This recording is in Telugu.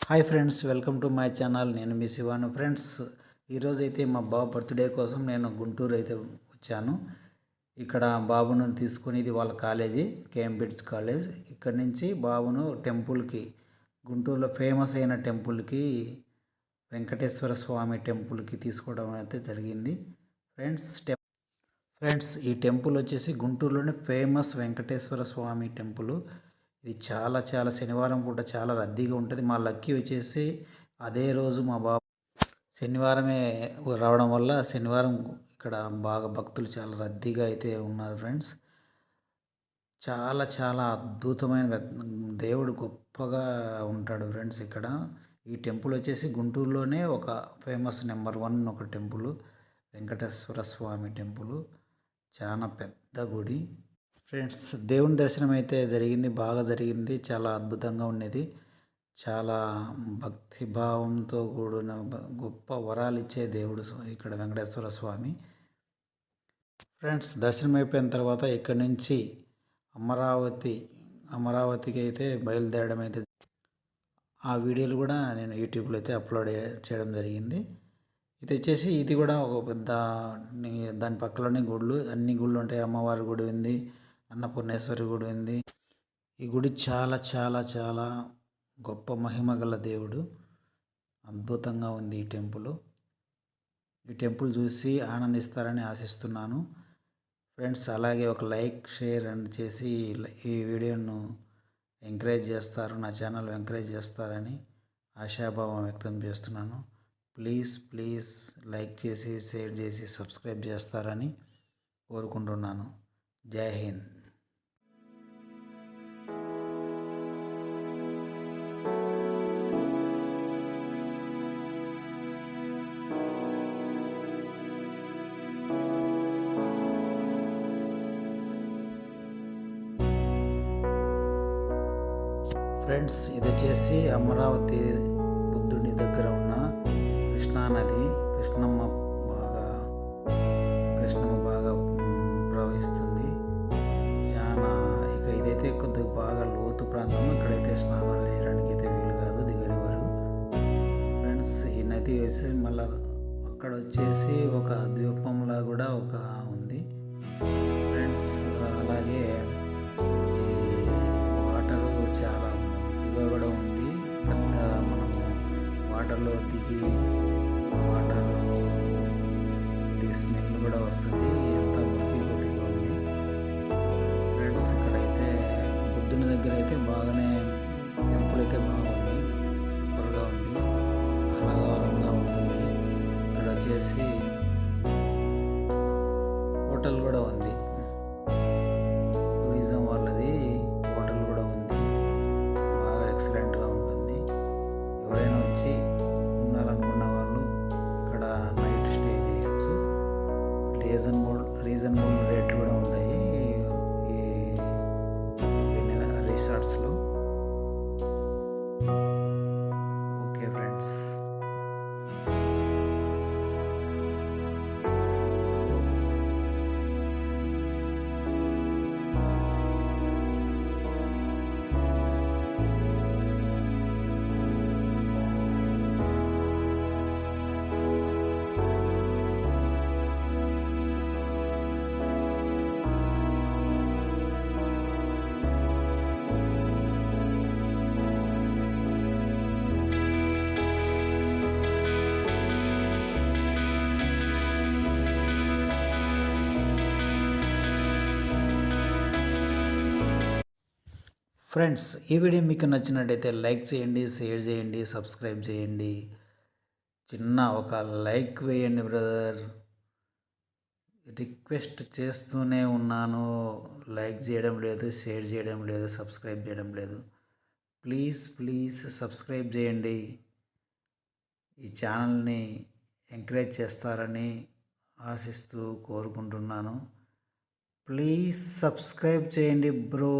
Hi friends, welcome to my channel. నేను మీ శివాను. ఫ్రెండ్స్, ఈరోజు అయితే మా బాబు బర్త్డే కోసం నేను గుంటూరు అయితే వచ్చాను. ఇక్కడ బాబును తీసుకొని, ఇది వాళ్ళ కాలేజీ, కేంబ్రిడ్జ్ కాలేజ్. ఇక్కడ నుంచి బాబును టెంపుల్కి, గుంటూరులో ఫేమస్ అయిన టెంపుల్కి, వెంకటేశ్వర స్వామి టెంపుల్కి తీసుకోవడం అయితే జరిగింది. ఫ్రెండ్స్, ఈ టెంపుల్ వచ్చేసి గుంటూరులోని ఫేమస్ వెంకటేశ్వర స్వామి టెంపుల్. ఇది చాలా చాలా శనివారం పూట చాలా రద్దీగా ఉంటుంది. మా లక్కీ వచ్చేసి అదే రోజు మా బాబు శనివారమే రావడం వల్ల శనివారం ఇక్కడ బాగా భక్తులు చాలా రద్దీగా అయితే ఉన్నారు. ఫ్రెండ్స్, చాలా చాలా అద్భుతమైన దేవుడు గొప్పగా ఉంటాడు. ఫ్రెండ్స్, ఇక్కడ ఈ టెంపుల్ వచ్చేసి గుంటూరులోనే ఒక ఫేమస్ నెంబర్ 1 ఒక టెంపుల్, వెంకటేశ్వర స్వామి టెంపుల్. చాలా పెద్ద గుడి. ఫ్రెండ్స్, దేవుని దర్శనం అయితే జరిగింది, బాగా జరిగింది, చాలా అద్భుతంగా ఉన్నది. చాలా భక్తిభావంతో కూడిన గొప్ప వరాలు ఇచ్చే దేవుడు ఇక్కడ వెంకటేశ్వర స్వామి. ఫ్రెండ్స్, దర్శనం అయిపోయిన తర్వాత ఇక్కడి నుంచి అమరావతికి అయితే బయలుదేరడం అయితే, ఆ వీడియోలు కూడా నేను యూట్యూబ్లో అయితే అప్లోడ్ చేయడం జరిగింది. ఇది కూడా ఒక పెద్ద, దాని పక్కలోనే గుళ్ళు, అన్ని గుళ్ళు ఉంటాయి. అమ్మవారి గుడి ఉంది, అన్నపూర్ణేశ్వరి గుడి ఉంది. ఈ గుడి చాలా చాలా చాలా గొప్ప మహిమ గల దేవుడు. అద్భుతంగా ఉంది ఈ టెంపుల్. ఈ టెంపుల్ చూసి ఆనందిస్తారని ఆశిస్తున్నాను. ఫ్రెండ్స్, అలాగే ఒక లైక్, షేర్ అండ్ చేసి ఈ వీడియోను ఎంకరేజ్ చేస్తారు, నా ఛానల్ ఎంకరేజ్ చేస్తారని ఆశాభావం వ్యక్తం చేస్తున్నాను. ప్లీజ్ లైక్ చేసి, షేర్ చేసి, సబ్స్క్రైబ్ చేస్తారని కోరుకుంటున్నాను. జై హింద్. ఫ్రెండ్స్, ఇది వచ్చేసి అమరావతి బుద్ధుని దగ్గర ఉన్న కృష్ణానది. కృష్ణమ్మ బాగా ప్రవహిస్తుంది. చాలా ఇదైతే కొద్దిగా బాగా లోతు ప్రాంతం. ఇక్కడైతే స్నానాలు చేయడానికి అయితే వీలు కాదు, దిగని వారు. ఫ్రెండ్స్, ఈ నది వచ్చి మళ్ళీ అక్కడ వచ్చేసి ఒక ద్వీపంలా కూడా ఒక ఉంది. ఫ్రెండ్స్, అలాగే వాటర్ చాలా మురికిగా కూడా ఉంది. పెద్ద మనము వాటర్లో దిగి కొద్దిగా స్మెల్ కూడా వస్తుంది, ఎంత మురికి కొద్దిగా ఉంది. ఫ్రెండ్స్, ఇక్కడైతే బుద్ధుని దగ్గర అయితే బాగానే టెంపుల్ అయితే బాగుంది, సూపర్గా ఉంది, ఆహ్లాదకరంగా ఉంటుంది. ఇక్కడ వచ్చేసి హోటల్ కూడా ఉంది, టూరిజం వాళ్ళది హోటల్ కూడా ఉంది, బాగా ఎక్సలెంట్గా ఉంటుంది. ఎవరైనా వచ్చి ఉండాలనుకున్న వాళ్ళు ఇక్కడ నైట్ స్టే చేయొచ్చు. రీజనబుల్ రేట్లు కూడా ఉంటాయి ఈ రిసార్ట్స్లో. Okay friends. ఫ్రెండ్స్, ఈ వీడియో మీకు నచ్చినట్టయితే లైక్ చేయండి, షేర్ చేయండి, సబ్స్క్రైబ్ చేయండి. చిన్న ఒక లైక్ వేయండి బ్రదర్, రిక్వెస్ట్ చేస్తూనే ఉన్నాను. లైక్ చేయడం లేదు, షేర్ చేయడం లేదు, సబ్స్క్రైబ్ చేయడం లేదు. ప్లీజ్ సబ్స్క్రైబ్ చేయండి. ఈ ఛానల్ని ఎంకరేజ్ చేస్తారని ఆశిస్తూ కోరుకుంటున్నాను. ప్లీజ్ సబ్స్క్రైబ్ చేయండి బ్రో.